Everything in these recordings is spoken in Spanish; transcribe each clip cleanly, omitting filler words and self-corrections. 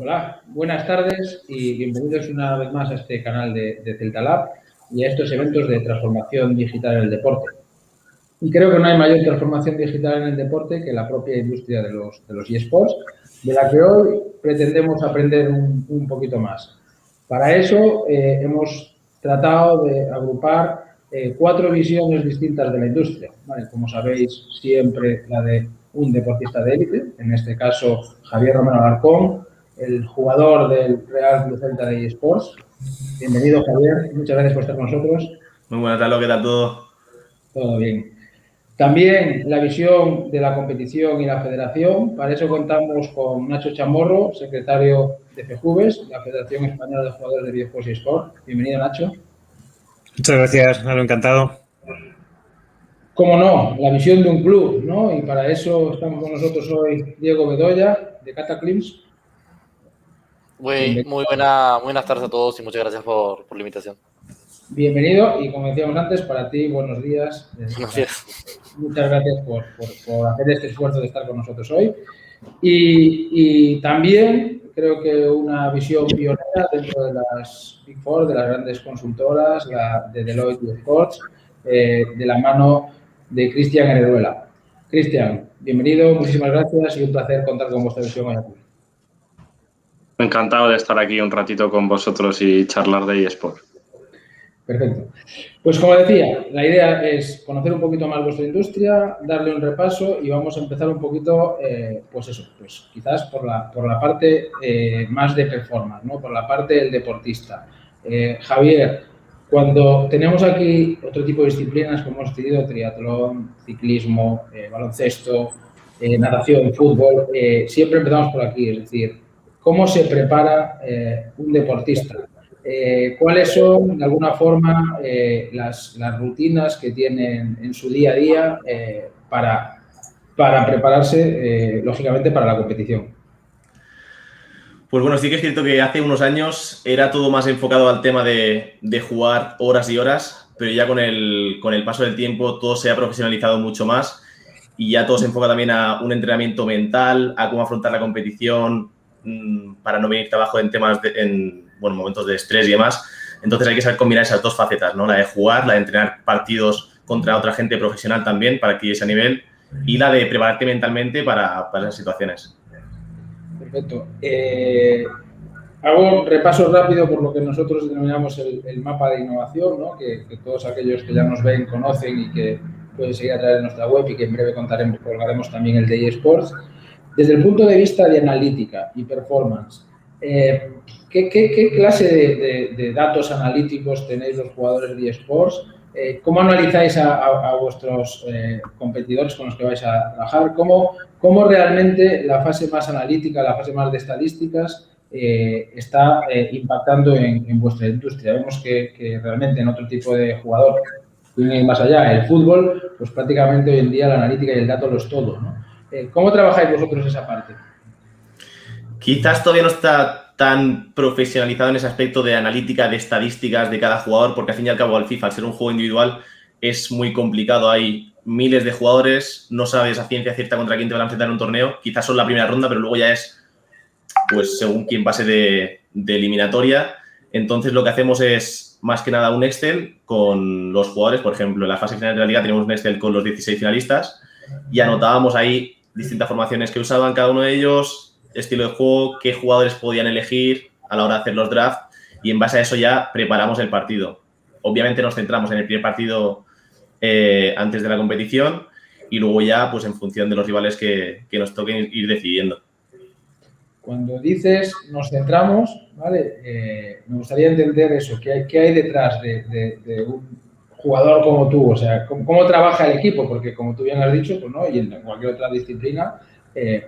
Hola, buenas tardes y bienvenidos una vez más a este canal de Celta Lab y a estos eventos de transformación digital en el deporte. Y creo que no hay mayor transformación digital en el deporte que la propia industria de los eSports, de la que hoy pretendemos aprender un poquito más. Para eso hemos tratado de agrupar 4 visiones distintas de la industria. ¿Vale? Como sabéis, siempre la de un deportista de élite, en este caso Javier Romero Alarcón, el jugador del Real Club Celta de eSports. Bienvenido, Javier. Muchas gracias por estar con nosotros. Muy buenas tardes, ¿qué tal todo? Todo bien. También la visión de la competición y la federación. Para eso contamos con Nacho Chamorro, secretario de FEJUVES, la Federación Española de Jugadores de Videojuegos y Sport. Bienvenido, Nacho. Muchas gracias, Nalo, encantado. Cómo no, la visión de un club, ¿no? Y para eso estamos con nosotros hoy Diego Bedoya, de Cataclysm. Muy buenas tardes a todos y muchas gracias por la invitación. Bienvenido y como decíamos antes, para ti, buenos días. Buenos días. Muchas gracias por hacer este esfuerzo de estar con nosotros hoy. Y también creo que una visión pionera dentro de las Big Four, de las grandes consultoras, la de Deloitte y Sports, de la mano de Cristian Hereduela. Cristian, bienvenido, muchísimas gracias y un placer contar con vuestra visión hoy aquí. Encantado de estar aquí un ratito con vosotros y charlar de eSport. Perfecto. Pues como decía, la idea es conocer un poquito más vuestra industria, darle un repaso y vamos a empezar un poquito, pues quizás por la parte más de performance, ¿no? Por la parte del deportista. Javier, cuando tenemos aquí otro tipo de disciplinas como hemos tenido triatlón, ciclismo, baloncesto, natación, fútbol, siempre empezamos por aquí, es decir, ¿cómo se prepara un deportista? ¿Cuáles son, de alguna forma, las rutinas que tienen en su día a día para prepararse, lógicamente, para la competición? Pues bueno, sí que es cierto que hace unos años era todo más enfocado al tema de jugar horas y horas, pero ya con el paso del tiempo todo se ha profesionalizado mucho más y ya todo se enfoca también a un entrenamiento mental, a cómo afrontar la competición para no venirte abajo en temas en momentos de estrés y demás. Entonces hay que saber combinar esas dos facetas, ¿no? La de jugar, la de entrenar partidos contra otra gente profesional también para adquirir ese nivel y la de prepararte mentalmente para esas situaciones. Perfecto. Hago un repaso rápido por lo que nosotros denominamos el mapa de innovación, ¿no? Que todos aquellos que ya nos ven conocen y que pueden seguir a través de nuestra web y que en breve colgaremos también el de eSports. Desde el punto de vista de analítica y performance, ¿qué clase de datos analíticos tenéis los jugadores de eSports? ¿Cómo analizáis a vuestros competidores con los que vais a trabajar? ¿Cómo realmente la fase más analítica, la fase más de estadísticas está impactando en vuestra industria? Vemos que realmente en otro tipo de jugador, más allá, el fútbol, pues prácticamente hoy en día la analítica y el dato lo es todo, ¿no? ¿Cómo trabajáis vosotros esa parte? Quizás todavía no está tan profesionalizado en ese aspecto de analítica, de estadísticas de cada jugador, porque al fin y al cabo al FIFA, al ser un juego individual, es muy complicado. Hay miles de jugadores, no sabes a ciencia cierta contra quién te van a enfrentar en un torneo. Quizás son la primera ronda, pero luego ya es, pues, según quién pase de eliminatoria. Entonces lo que hacemos es, más que nada, un Excel con los jugadores. Por ejemplo, en la fase final de la liga tenemos un Excel con los 16 finalistas y anotábamos ahí distintas formaciones que usaban cada uno de ellos, estilo de juego, qué jugadores podían elegir a la hora de hacer los drafts y en base a eso ya preparamos el partido. Obviamente nos centramos en el primer partido antes de la competición y luego ya, pues en función de los rivales que nos toquen, ir decidiendo. Cuando dices nos centramos, ¿vale? Me gustaría entender eso, ¿qué hay detrás de un jugador como tú? O sea, ¿cómo trabaja el equipo? Porque como tú bien has dicho, pues no, y en cualquier otra disciplina,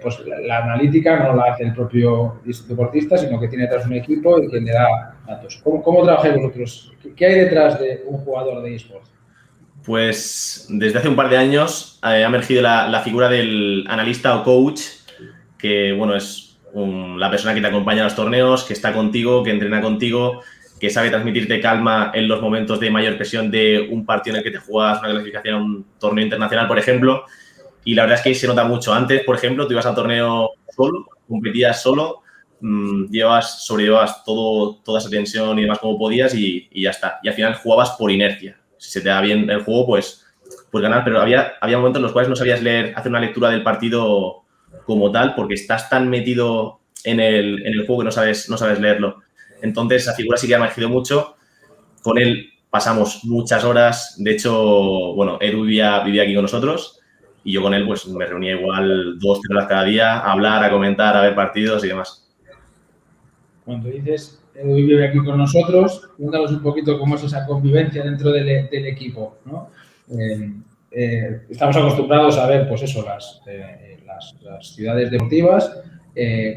pues la analítica no la hace el propio deportista, sino que tiene detrás un equipo y quien le da datos. ¿Cómo trabajáis vosotros? ¿Qué hay detrás de un jugador de eSports? Pues desde hace un par de años ha emergido la figura del analista o coach, que bueno, es la persona que te acompaña a los torneos, que está contigo, que entrena contigo, que sabe transmitirte calma en los momentos de mayor presión de un partido en el que te juegas una clasificación a un torneo internacional, por ejemplo. Y la verdad es que se nota mucho. Antes, por ejemplo, tú ibas al torneo solo, competías solo, sobrellevabas toda esa tensión y demás como podías y ya está. Y al final jugabas por inercia. Si se te da bien el juego, pues ganar, pero había momentos en los cuales no sabías hacer una lectura del partido como tal, porque estás tan metido en el juego que no sabes leerlo. Entonces, esa figura sí que ha emergido mucho. Con él pasamos muchas horas. De hecho, bueno, Edu vivía aquí con nosotros y yo con él pues me reunía igual 2-3 horas cada día a hablar, a comentar, a ver partidos y demás. Cuando dices Edu vive aquí con nosotros, cuéntanos un poquito cómo es esa convivencia dentro del equipo, ¿no? Estamos acostumbrados a ver, pues eso, las ciudades deportivas.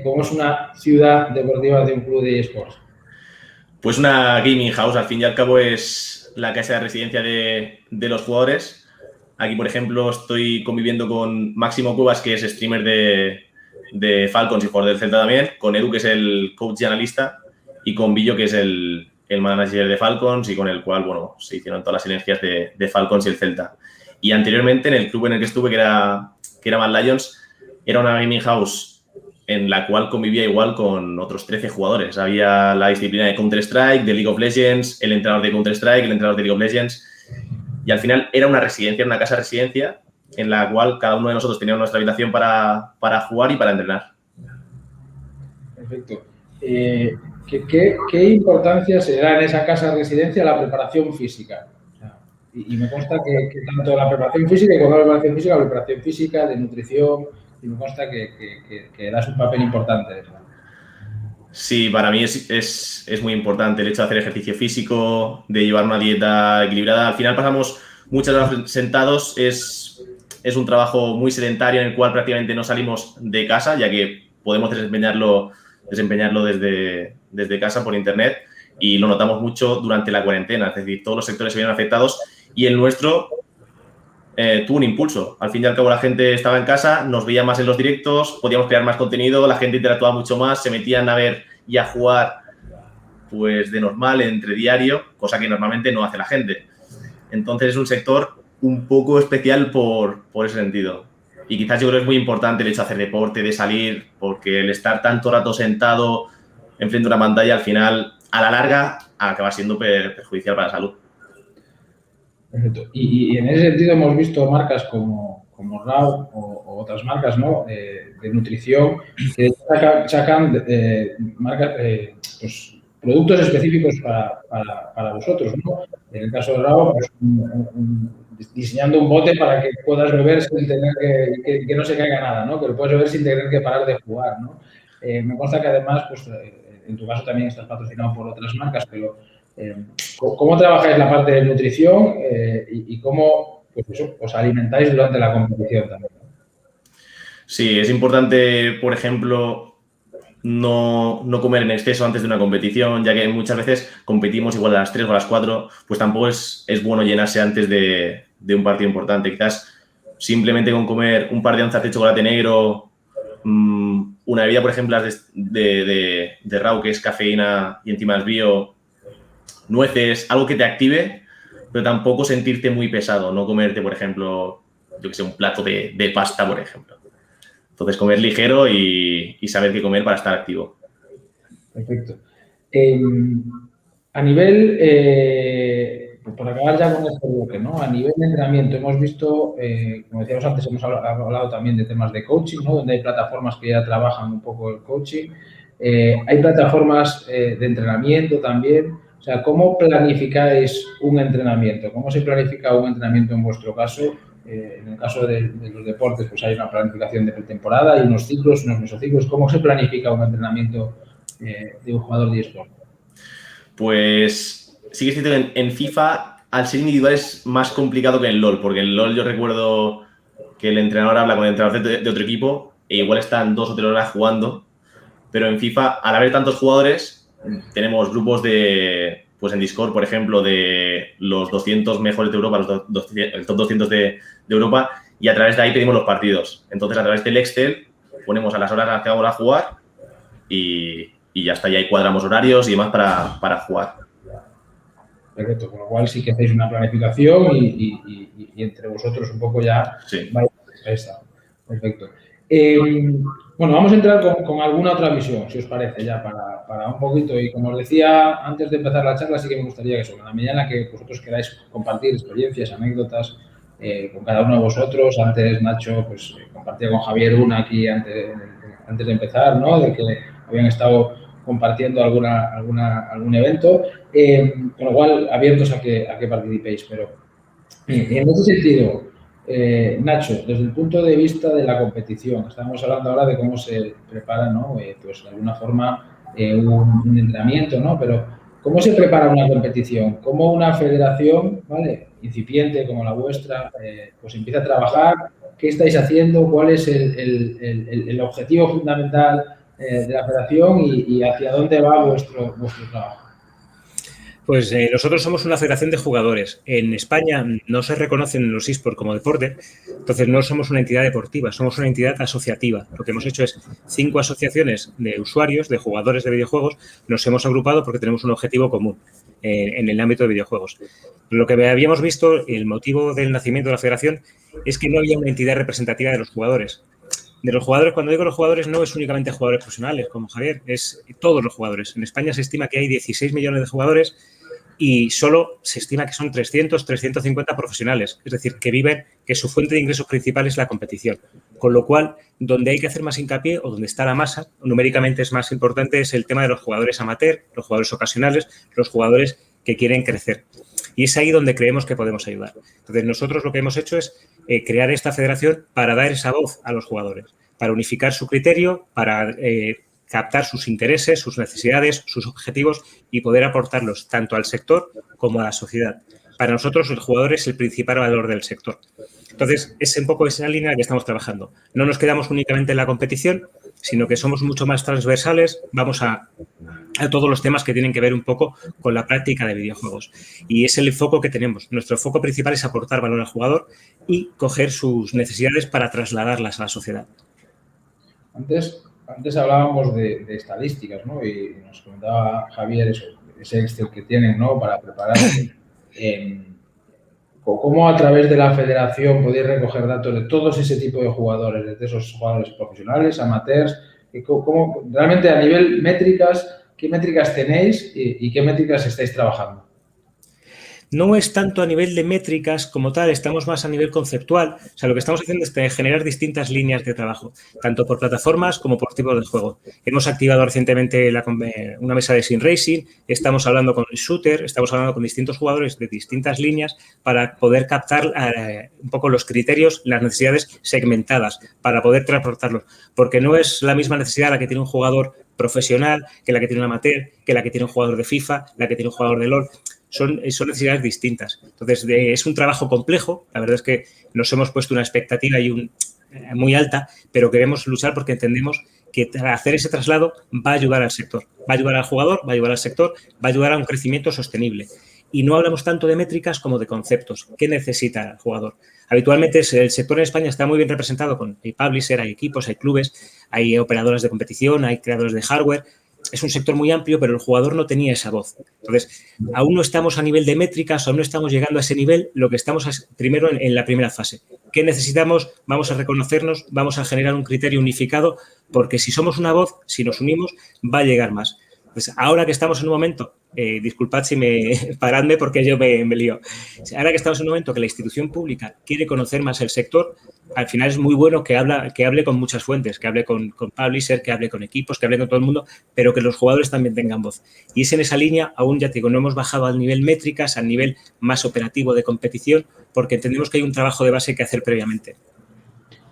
¿Cómo es una ciudad deportiva de un club de eSports? Pues una gaming house, al fin y al cabo es la casa de residencia de los jugadores. Aquí, por ejemplo, estoy conviviendo con Máximo Cuevas, que es streamer de Falcons y jugador del Celta también, con Edu, que es el coach y analista, y con Billo, que es el manager de Falcons y con el cual, bueno, se hicieron todas las sinergias de Falcons y el Celta. Y anteriormente, en el club en el que estuve, que era Mad Lions, era una gaming house en la cual convivía igual con otros 13 jugadores. Había la disciplina de Counter-Strike, de League of Legends, el entrenador de Counter-Strike, el entrenador de League of Legends. Y al final era una residencia, una casa residencia, en la cual cada uno de nosotros tenía nuestra habitación para jugar y para entrenar. Perfecto. ¿Qué importancia se da en esa casa residencia a la preparación física? O sea, y me consta que tanto la preparación física, y cuando la preparación física, de nutrición, y me consta que das un papel importante. Sí, para mí es muy importante el hecho de hacer ejercicio físico, de llevar una dieta equilibrada. Al final pasamos muchas horas sentados, es un trabajo muy sedentario en el cual prácticamente no salimos de casa, ya que podemos desempeñarlo desde casa por internet, y lo notamos mucho durante la cuarentena. Es decir, todos los sectores se vieron afectados y el nuestro tuvo un impulso. Al fin y al cabo la gente estaba en casa, nos veía más en los directos, podíamos crear más contenido, la gente interactuaba mucho más, se metían a ver y a jugar pues de normal, entre diario, cosa que normalmente no hace la gente. Entonces es un sector un poco especial por ese sentido. Y quizás yo creo que es muy importante el hecho de hacer deporte, de salir, porque el estar tanto rato sentado enfrente de una pantalla, al final, a la larga, acaba siendo perjudicial para la salud. Perfecto. Y en ese sentido hemos visto marcas como Raw o otras marcas, ¿no? De nutrición que sacan marcas, pues, productos específicos para vosotros, ¿no? En el caso de Raw, pues, diseñando un bote para que puedas beber sin tener que no se caiga nada, ¿no? Que lo puedes beber sin tener que parar de jugar, ¿no? Me consta que además, pues, en tu caso también estás patrocinado por otras marcas, pero ¿cómo trabajáis la parte de nutrición y cómo pues eso, os alimentáis durante la competición también? Sí, es importante, por ejemplo, no comer en exceso antes de una competición, ya que muchas veces competimos igual a las 3 o a las 4, pues tampoco es bueno llenarse antes de un partido importante. Quizás simplemente con comer un par de onzas de chocolate negro, una bebida, por ejemplo, de Raw, que es cafeína y encima es bio, nueces, algo que te active, pero tampoco sentirte muy pesado, no comerte, por ejemplo, yo que sé, un plato de pasta, por ejemplo. Entonces, comer ligero y saber qué comer para estar activo. Perfecto. A nivel, por acabar ya con este bloque, ¿no? A nivel de entrenamiento, hemos visto, como decíamos antes, hemos hablado también de temas de coaching, ¿no? Donde hay plataformas que ya trabajan un poco el coaching. Hay plataformas de entrenamiento también. O sea, ¿cómo planificáis un entrenamiento? ¿Cómo se planifica un entrenamiento en vuestro caso? En el caso de los deportes, pues hay una planificación de pretemporada, hay unos ciclos, unos mesociclos. ¿Cómo se planifica un entrenamiento de un jugador de eSport? Pues sí que es cierto que en FIFA, al ser individual, es más complicado que en LoL, porque en LoL yo recuerdo que el entrenador habla con el entrenador de otro equipo e igual están 2 o 3 horas jugando, pero en FIFA, al haber tantos jugadores, tenemos grupos pues en Discord, por ejemplo, de los 200 mejores de Europa, el top 200 de Europa, y a través de ahí pedimos los partidos. Entonces, a través del Excel, ponemos a las horas a las que vamos a jugar y ya está, y ahí cuadramos horarios y demás para jugar. Perfecto, con lo cual sí que hacéis una planificación y entre vosotros un poco ya sí. vais a esta. Perfecto. Bueno, vamos a entrar con alguna otra visión, si os parece, ya para un poquito. Y como os decía antes de empezar la charla, sí que me gustaría que en la medida en la que vosotros queráis compartir experiencias, anécdotas con cada uno de vosotros. Antes Nacho pues compartía con Javier una aquí antes de empezar, ¿no? De que habían estado compartiendo algún evento. Con lo cual, abiertos a que participéis. Pero en ese sentido, Nacho, desde el punto de vista de la competición, estamos hablando ahora de cómo se prepara, ¿no? Pues de alguna forma un entrenamiento, ¿no? Pero ¿cómo se prepara una competición? ¿Cómo una federación, ¿vale? Incipiente como la vuestra, pues empieza a trabajar? ¿Qué estáis haciendo? ¿Cuál es el objetivo fundamental de la federación y hacia dónde va vuestro trabajo? Pues nosotros somos una federación de jugadores. En España no se reconocen los eSports como deporte, entonces no somos una entidad deportiva, somos una entidad asociativa. Lo que hemos hecho es 5 asociaciones de usuarios, de jugadores de videojuegos, nos hemos agrupado porque tenemos un objetivo común en el ámbito de videojuegos. Lo que habíamos visto, el motivo del nacimiento de la federación, es que no había una entidad representativa de los jugadores. De los jugadores, cuando digo los jugadores, no es únicamente jugadores profesionales, como Javier, es todos los jugadores. En España se estima que hay 16 millones de jugadores y solo se estima que son 300, 350 profesionales, es decir, que su fuente de ingresos principal es la competición. Con lo cual, donde hay que hacer más hincapié o donde está la masa, numéricamente es más importante, es el tema de los jugadores amateur, los jugadores ocasionales, los jugadores que quieren crecer. Y es ahí donde creemos que podemos ayudar. Entonces, nosotros lo que hemos hecho es crear esta federación para dar esa voz a los jugadores, para unificar su criterio, para captar sus intereses, sus necesidades, sus objetivos y poder aportarlos tanto al sector como a la sociedad. Para nosotros, el jugador es el principal valor del sector. Entonces, es un poco esa línea en la que estamos trabajando. No nos quedamos únicamente en la competición, sino que somos mucho más transversales, vamos a todos los temas que tienen que ver un poco con la práctica de videojuegos. Y es el foco que tenemos. Nuestro foco principal es aportar valor al jugador y coger sus necesidades para trasladarlas a la sociedad. Antes hablábamos de estadísticas, ¿no? Y nos comentaba Javier ese Excel que tienen, ¿no? Para prepararse. ¿Cómo a través de la federación podéis recoger datos de todos ese tipo de jugadores, desde esos jugadores profesionales, amateurs? ¿Cómo, realmente a nivel métricas, qué métricas tenéis y qué métricas estáis trabajando? No es tanto a nivel de métricas como tal, estamos más a nivel conceptual. O sea, lo que estamos haciendo es generar distintas líneas de trabajo, tanto por plataformas como por tipos de juego. Hemos activado recientemente una mesa de sim racing, estamos hablando con el shooter, estamos hablando con distintos jugadores de distintas líneas para poder captar un poco los criterios, las necesidades segmentadas, para poder transportarlos. Porque no es la misma necesidad la que tiene un jugador profesional que la que tiene un amateur, que la que tiene un jugador de FIFA, la que tiene un jugador de LoL. Son necesidades distintas. Entonces, es un trabajo complejo. La verdad es que nos hemos puesto una expectativa muy alta, pero queremos luchar porque entendemos que hacer ese traslado va a ayudar al sector, va a ayudar al jugador, va a ayudar al sector, va a ayudar a un crecimiento sostenible. Y no hablamos tanto de métricas como de conceptos. ¿Qué necesita el jugador? Habitualmente el sector en España está muy bien representado hay publisher, hay equipos, hay clubes, hay operadoras de competición, hay creadores de hardware. Es un sector muy amplio, pero el jugador no tenía esa voz. Entonces, aún no estamos a nivel de métricas, aún no estamos llegando a ese nivel. Lo que estamos es primero en la primera fase. ¿Qué necesitamos? Vamos a reconocernos, vamos a generar un criterio unificado, porque si somos una voz, si nos unimos, va a llegar más. Pues ahora que estamos en un momento, disculpad si paradme porque yo me lío. Ahora que estamos en un momento que la institución pública quiere conocer más el sector, al final es muy bueno que hable con muchas fuentes, que hable con publisher, que hable con equipos, que hable con todo el mundo, pero que los jugadores también tengan voz. Y es en esa línea, aún ya te digo, no hemos bajado al nivel métricas, al nivel más operativo de competición, porque entendemos que hay un trabajo de base que hacer previamente.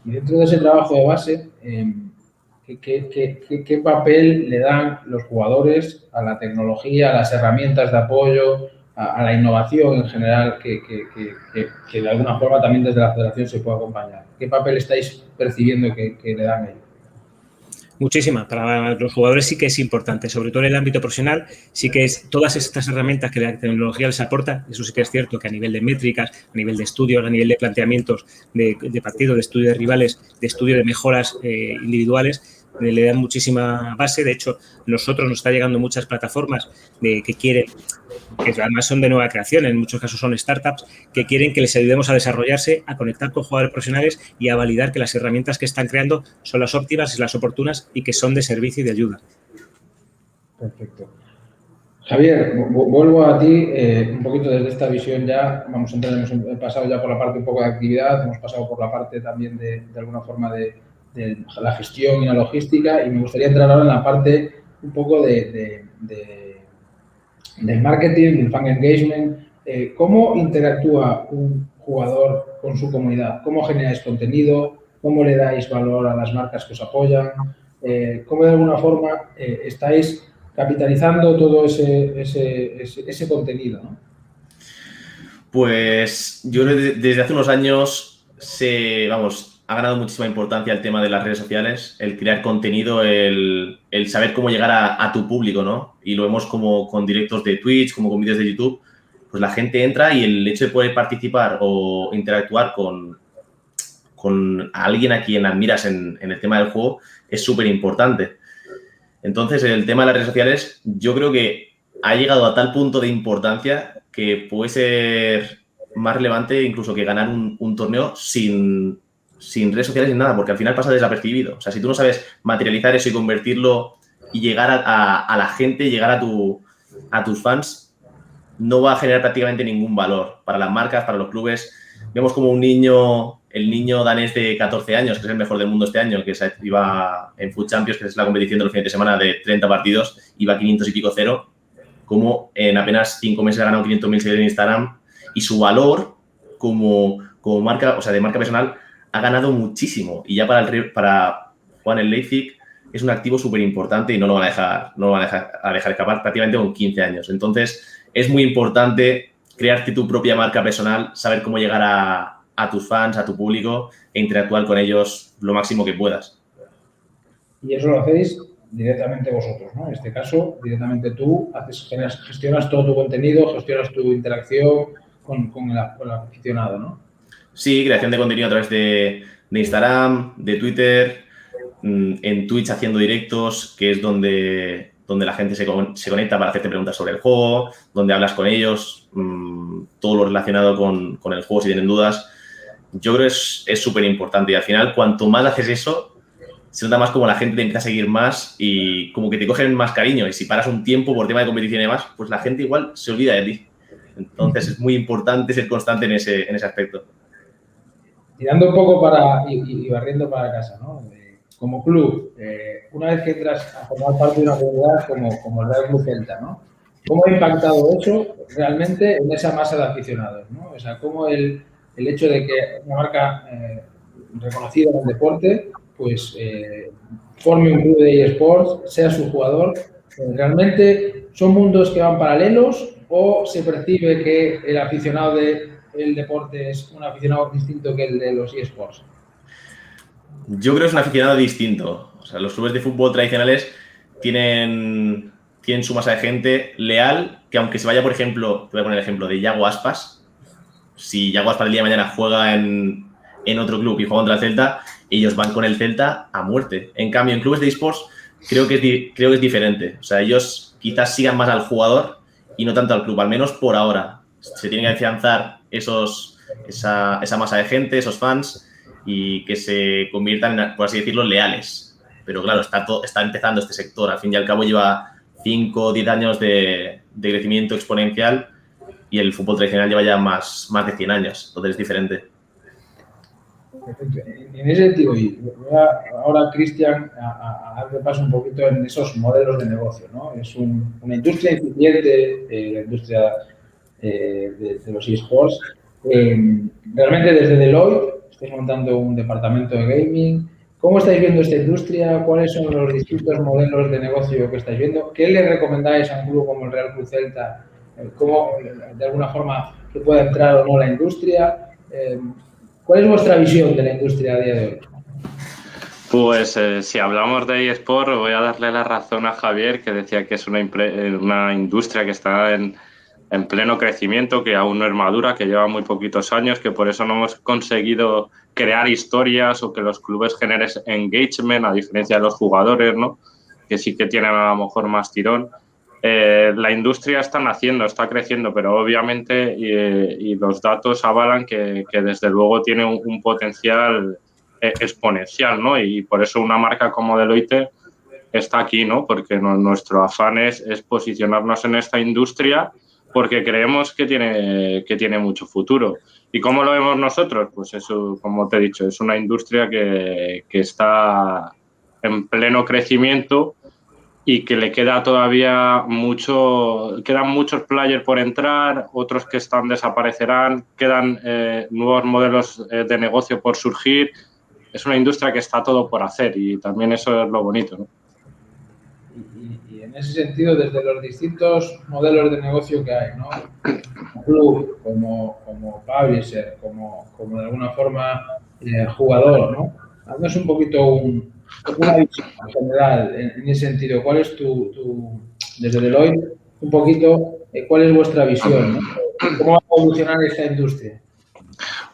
Y dentro de ese trabajo de base, ¿qué papel le dan los jugadores a la tecnología, a las herramientas de apoyo, a la innovación en general que de alguna forma también desde la federación se puede acompañar? ¿Qué papel estáis percibiendo que le dan ellos? Muchísima. Para los jugadores sí que es importante, sobre todo en el ámbito profesional, sí que es todas estas herramientas que la tecnología les aporta, eso sí que es cierto que a nivel de métricas, a nivel de estudios, a nivel de planteamientos de partido, de estudio de rivales, de estudio de mejoras individuales, le dan muchísima base. De hecho, nosotros nos está llegando muchas plataformas que quieren, que además son de nueva creación, en muchos casos son startups, que quieren que les ayudemos a desarrollarse, a conectar con jugadores profesionales y a validar que las herramientas que están creando son las óptimas y las oportunas y que son de servicio y de ayuda. Perfecto. Javier, vuelvo a ti un poquito desde esta visión ya. Vamos a entrar, hemos pasado ya por la parte un poco de actividad, hemos pasado por la parte también de alguna forma de la gestión y la logística, y me gustaría entrar ahora en la parte un poco del marketing, del fan engagement. ¿Cómo interactúa un jugador con su comunidad? ¿Cómo generáis contenido? ¿Cómo le dais valor a las marcas que os apoyan? ¿Cómo de alguna forma estáis capitalizando todo ese contenido, ¿no? Pues yo desde hace unos años ha ganado muchísima importancia el tema de las redes sociales, el crear contenido, el saber cómo llegar a tu público, ¿no? Y lo vemos como con directos de Twitch, como con vídeos de YouTube, pues la gente entra y el hecho de poder participar o interactuar con alguien a quien admiras en el tema del juego es súper importante. Entonces, el tema de las redes sociales yo creo que ha llegado a tal punto de importancia que puede ser más relevante incluso que ganar un torneo sin redes sociales ni nada, porque al final pasa desapercibido. O sea, si tú no sabes materializar eso y convertirlo y llegar a la gente, llegar a tus fans, no va a generar prácticamente ningún valor para las marcas, para los clubes. Vemos como el niño danés de 14 años, que es el mejor del mundo este año, que iba en Food Champions, que es la competición de los fines de semana de 30 partidos, iba 500 y pico 0, como en apenas 5 meses ha ganado 500.000 seguidores en Instagram, y su valor como marca, o sea, de marca personal, ha ganado muchísimo. Y ya para Juan el Leipzig es un activo súper importante y no lo van a dejar escapar prácticamente con 15 años. Entonces, es muy importante crearte tu propia marca personal, saber cómo llegar a tus fans, a tu público e interactuar con ellos lo máximo que puedas. Y eso lo hacéis directamente vosotros, ¿no? En este caso, directamente tú gestionas todo tu contenido, gestionas tu interacción con el aficionado, ¿no? Sí, creación de contenido a través de Instagram, de Twitter, en Twitch haciendo directos, que es donde la gente se conecta para hacerte preguntas sobre el juego, donde hablas con ellos, todo lo relacionado con el juego si tienen dudas. Yo creo que es súper importante y al final cuanto más haces eso, se nota más como la gente te empieza a seguir más y como que te cogen más cariño, y si paras un tiempo por tema de competición y demás, pues la gente igual se olvida de ti. Entonces es muy importante ser constante en ese aspecto. Tirando un poco y barriendo para casa, ¿no? Como club, una vez que entras a formar parte de una comunidad como el Real Club Celta, ¿no? ¿Cómo ha impactado eso realmente en esa masa de aficionados, ¿no? O sea, cómo el hecho de que una marca reconocida en el deporte, pues forme un club de eSports, sea su jugador, ¿realmente son mundos que van paralelos o se percibe que el aficionado del deporte es un aficionado distinto que el de los eSports? Yo creo que es un aficionado distinto. O sea, los clubes de fútbol tradicionales tienen su masa de gente leal, que aunque se vaya, por ejemplo, te voy a poner el ejemplo de Yago Aspas, si Yago Aspas el día de mañana juega en otro club y juega contra el Celta, ellos van con el Celta a muerte. En cambio, en clubes de eSports creo que es diferente. O sea, ellos quizás sigan más al jugador y no tanto al club, al menos por ahora. Se tienen que afianzar esa masa de gente, esos fans, y que se conviertan en, por así decirlo, leales. Pero claro, está empezando este sector. Al fin y al cabo lleva 5 o 10 años de crecimiento exponencial y el fútbol tradicional lleva ya más de 100 años. Entonces es diferente. Perfecto. En ese sentido, y voy ahora, Cristian, a dar repaso un poquito en esos modelos de negocio, ¿no? Es una industria incipiente, la industria de los eSports. Realmente desde Deloitte estáis montando un departamento de gaming. ¿Cómo estáis viendo esta industria? ¿Cuáles son los distintos modelos de negocio que estáis viendo? ¿Qué le recomendáis a un club como el Real Club Celta? ¿Cómo, de alguna forma, que pueda entrar o no la industria? ¿Cuál es vuestra visión de la industria a día de hoy? Pues si hablamos de eSport, voy a darle la razón a Javier, que decía que es una industria que está en en pleno crecimiento, que aún no es madura, que lleva muy poquitos años, que por eso no hemos conseguido crear historias o que los clubes generen engagement, a diferencia de los jugadores, ¿no? Que sí que tienen a lo mejor más tirón. La industria está naciendo, está creciendo, pero obviamente y los datos avalan que desde luego tiene un potencial exponencial, ¿no? Y por eso una marca como Deloitte está aquí, ¿no? Porque nuestro afán es posicionarnos en esta industria porque creemos que tiene mucho futuro. ¿Y cómo lo vemos nosotros? Pues eso, como te he dicho, es una industria que está en pleno crecimiento y que le queda todavía quedan muchos players por entrar, otros que desaparecerán, quedan nuevos modelos de negocio por surgir. Es una industria que está todo por hacer y también eso es lo bonito, ¿no? Y en ese sentido, desde los distintos modelos de negocio que hay, ¿no? Como club, como publisher, como de alguna forma jugador, ¿no? Haznos un poquito una visión general en ese sentido. ¿Cuál es desde Deloitte, un poquito, cuál es vuestra visión, ¿no? ¿Cómo va a evolucionar esta industria?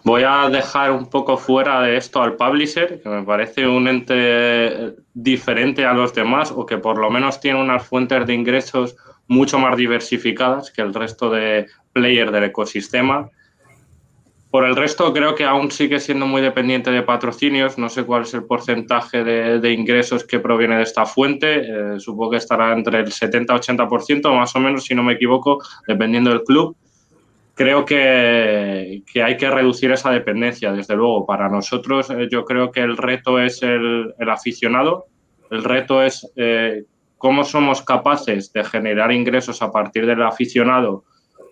Voy a dejar un poco fuera de esto al publisher, que me parece un ente diferente a los demás o que por lo menos tiene unas fuentes de ingresos mucho más diversificadas que el resto de players del ecosistema. Por el resto, creo que aún sigue siendo muy dependiente de patrocinios. No sé cuál es el porcentaje de ingresos que proviene de esta fuente. Supongo que estará entre el 70-80%, más o menos, si no me equivoco, dependiendo del club. Creo que hay que reducir esa dependencia, desde luego. Para nosotros, yo creo que el reto es el aficionado. El reto es cómo somos capaces de generar ingresos a partir del aficionado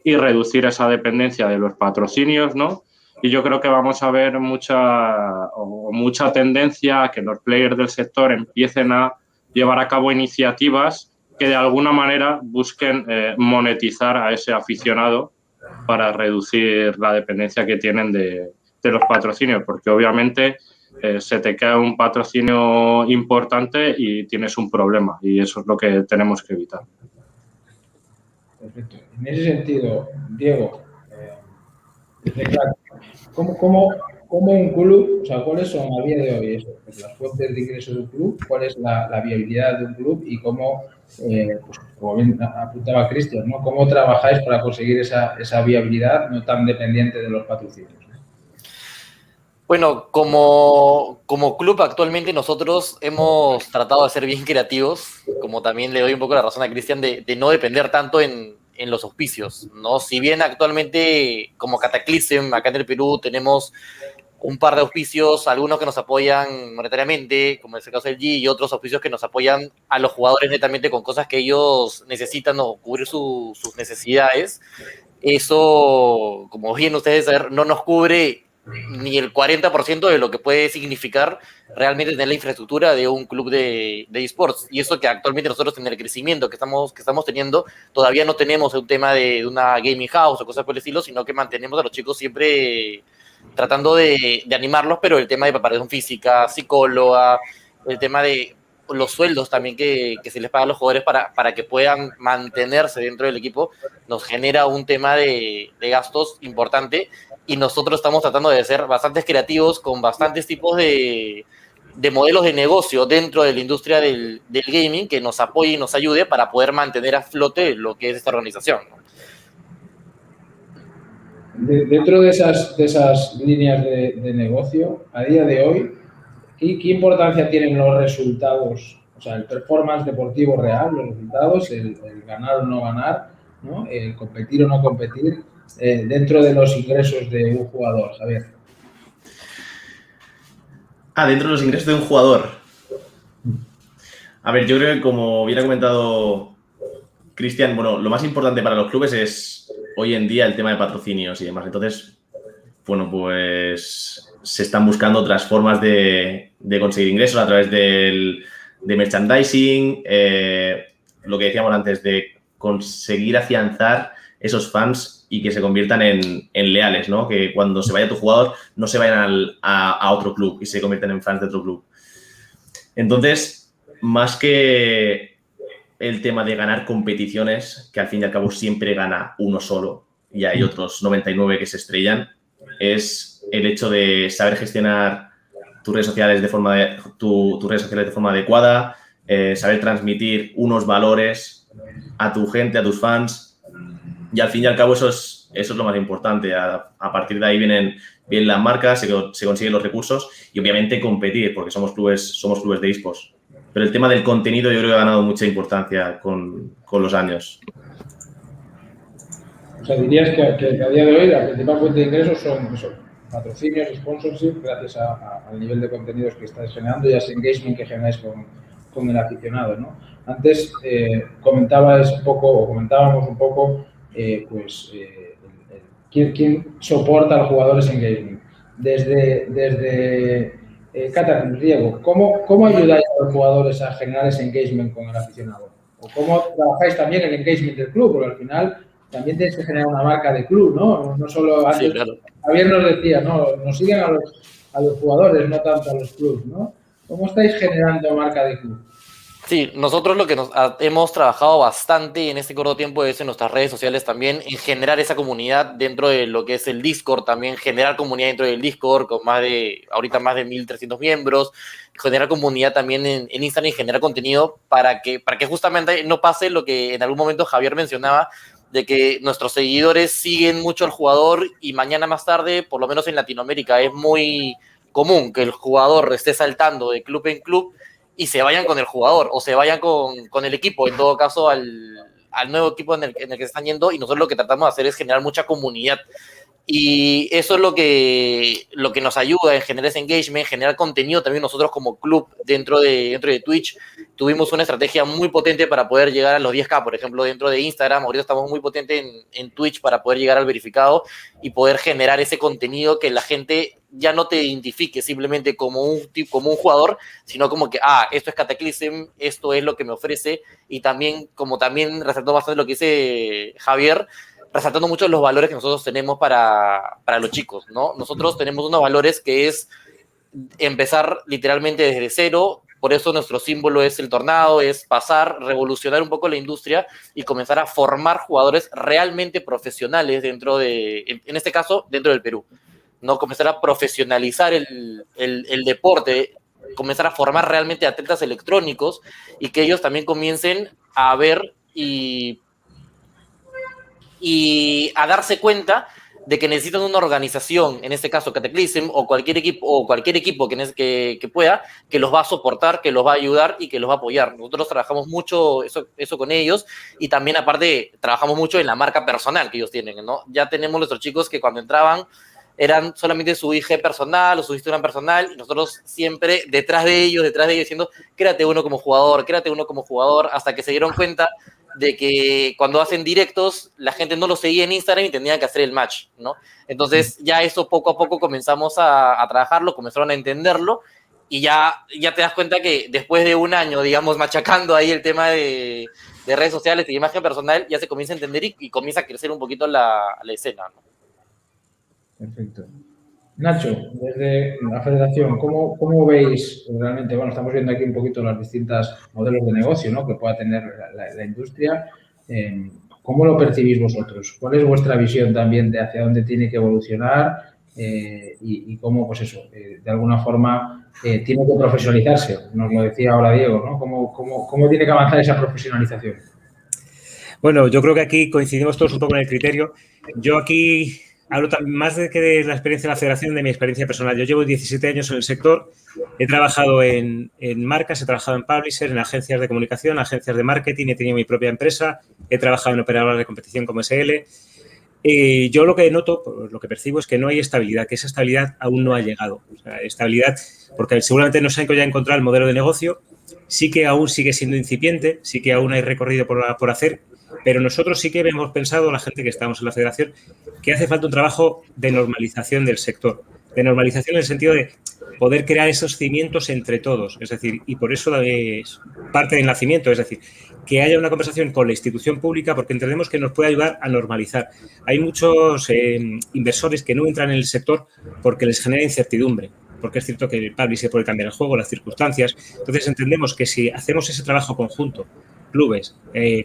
y reducir esa dependencia de los patrocinios, ¿no? Y yo creo que vamos a ver mucha tendencia a que los players del sector empiecen a llevar a cabo iniciativas que de alguna manera busquen monetizar a ese aficionado para reducir la dependencia que tienen de los patrocinios, porque obviamente se te cae un patrocinio importante y tienes un problema, y eso es lo que tenemos que evitar. Perfecto. En ese sentido, Diego, ¿cómo un club, o sea, cuáles son a día de hoy las fuentes de ingreso de un club, cuál es la viabilidad de un club y cómo, pues, como bien apuntaba Cristian, ¿no? ¿Cómo trabajáis para conseguir esa viabilidad no tan dependiente de los patrocinios? Bueno, como club actualmente nosotros hemos tratado de ser bien creativos, como también le doy un poco la razón a Cristian, de no depender tanto en los auspicios, ¿no? Si bien actualmente como Cataclysm acá en el Perú tenemos un par de auspicios, algunos que nos apoyan monetariamente, como es el caso del G, y otros auspicios que nos apoyan a los jugadores netamente con cosas que ellos necesitan o cubrir sus necesidades. Eso, como bien ustedes saben, no nos cubre ni el 40% de lo que puede significar realmente tener la infraestructura de un club de esports. Y eso que actualmente nosotros en el crecimiento que estamos teniendo, todavía no tenemos un tema de una gaming house o cosas por el estilo, sino que mantenemos a los chicos siempre tratando de animarlos, pero el tema de preparación física, psicóloga, el tema de los sueldos también que se les paga a los jugadores para que puedan mantenerse dentro del equipo, nos genera un tema de gastos importante. Y nosotros estamos tratando de ser bastante creativos con bastantes tipos de modelos de negocio dentro de la industria del gaming que nos apoye y nos ayude para poder mantener a flote lo que es esta organización, ¿no? Dentro de esas líneas de negocio, a día de hoy, ¿qué importancia tienen los resultados? O sea, el performance deportivo real, los resultados, el ganar o no ganar, ¿no? El competir o no competir, dentro de los ingresos de un jugador, Javier. Dentro de los ingresos de un jugador. A ver, yo creo que como bien ha comentado Cristian, bueno, lo más importante para los clubes es hoy en día el tema de patrocinios y demás. Entonces, bueno, pues se están buscando otras formas de conseguir ingresos a través de merchandising, lo que decíamos antes, de conseguir afianzar esos fans y que se conviertan en leales, ¿no? Que cuando se vaya tu jugador no se vayan a otro club y se conviertan en fans de otro club. Entonces, más que el tema de ganar competiciones, que al fin y al cabo siempre gana uno solo y hay otros 99 que se estrellan, es el hecho de saber gestionar tus redes sociales de forma adecuada, saber transmitir unos valores a tu gente, a tus fans, y al fin y al cabo eso es lo más importante. A partir de ahí vienen las marcas, se consiguen los recursos y obviamente competir, porque somos clubes de eSports. Pero el tema del contenido yo creo que ha ganado mucha importancia con los años. O sea, dirías que a día de hoy la principal fuente de ingresos son patrocinios, sponsorship, gracias al nivel de contenidos que estáis generando y a ese engagement que generáis con el aficionado, ¿no? Antes comentábamos un poco quién soporta a los jugadores en gaming. Desde Cataclysm, Diego, ¿cómo ayudáis a los jugadores a generar ese engagement con el aficionado? ¿O cómo trabajáis también el engagement del club? Porque al final también tienes que generar una marca de club, ¿no? No solo antes, sí, claro. Javier nos decía, no, nos siguen a los jugadores, no tanto a los clubs, ¿no? ¿Cómo estáis generando marca de club? Sí, nosotros lo que hemos trabajado bastante en este corto tiempo es en nuestras redes sociales también, en generar esa comunidad dentro de lo que es el Discord, también generar comunidad dentro del Discord con ahorita más de 1.300 miembros, generar comunidad también en Instagram y generar contenido para que justamente no pase lo que en algún momento Javier mencionaba, de que nuestros seguidores siguen mucho al jugador y mañana más tarde, por lo menos en Latinoamérica, es muy común que el jugador esté saltando de club en club y se vayan con el jugador o se vayan con el equipo, en todo caso al nuevo equipo en el que se están yendo, y nosotros lo que tratamos de hacer es generar mucha comunidad. Y eso es lo que nos ayuda en generar ese engagement, generar contenido también nosotros como club dentro de Twitch. Tuvimos una estrategia muy potente para poder llegar a los 10K, por ejemplo, dentro de Instagram. Ahorita estamos muy potentes en Twitch para poder llegar al verificado y poder generar ese contenido que la gente ya no te identifique simplemente como un jugador, sino como que, esto es Cataclysm, esto es lo que me ofrece. Y también, como también resaltó bastante lo que dice Javier, resaltando mucho los valores que nosotros tenemos para los chicos, ¿no? Nosotros tenemos unos valores que es empezar literalmente desde cero. Por eso nuestro símbolo es el tornado, es revolucionar un poco la industria y comenzar a formar jugadores realmente profesionales en este caso, dentro del Perú, ¿no? Comenzar a profesionalizar el deporte, comenzar a formar realmente atletas electrónicos y que ellos también comiencen a ver y a darse cuenta de que necesitan una organización, en este caso Cataclysm, o cualquier equipo que pueda, que los va a soportar, que los va a ayudar y que los va a apoyar. Nosotros trabajamos mucho eso con ellos, y también aparte trabajamos mucho en la marca personal que ellos tienen, ¿no? Ya tenemos nuestros chicos que cuando entraban eran solamente su IG personal o su Instagram personal, y nosotros siempre detrás de ellos diciendo, créate uno como jugador, hasta que se dieron cuenta de que cuando hacen directos la gente no los seguía en Instagram y tenían que hacer el match, ¿no? Entonces ya eso poco a poco comenzamos a trabajarlo, comenzaron a entenderlo, y ya te das cuenta que después de un año, digamos, machacando ahí el tema de redes sociales y imagen personal, ya se comienza a entender y comienza a crecer un poquito la escena, ¿no? Perfecto. Nacho, desde la federación, ¿cómo veis realmente? Bueno, estamos viendo aquí un poquito los distintos modelos de negocio, ¿no?, que pueda tener la industria. ¿Cómo lo percibís vosotros? ¿Cuál es vuestra visión también de hacia dónde tiene que evolucionar y cómo, pues eso, de alguna forma tiene que profesionalizarse? Nos lo decía ahora Diego, ¿no? ¿Cómo tiene que avanzar esa profesionalización? Bueno, yo creo que aquí coincidimos todos un poco en el criterio. Yo aquí hablo más de la experiencia de la federación, de mi experiencia personal. Yo llevo 17 años en el sector, he trabajado en marcas, he trabajado en publishers, en agencias de comunicación, agencias de marketing, he tenido mi propia empresa, he trabajado en operadoras de competición como SL. Yo lo que noto, lo que percibo es que no hay estabilidad, que esa estabilidad aún no ha llegado. O sea, estabilidad, porque seguramente no se ha encontrado el modelo de negocio, sí que aún sigue siendo incipiente, sí que aún hay recorrido por hacer, pero nosotros sí que hemos pensado, la gente que estamos en la federación, que hace falta un trabajo de normalización del sector, de normalización en el sentido de poder crear esos cimientos entre todos, es decir, y por eso es parte del nacimiento, es decir, que haya una conversación con la institución pública, porque entendemos que nos puede ayudar a normalizar. Hay muchos inversores que no entran en el sector porque les genera incertidumbre, porque es cierto que el public se puede cambiar el juego, las circunstancias. Entonces entendemos que si hacemos ese trabajo conjunto clubes,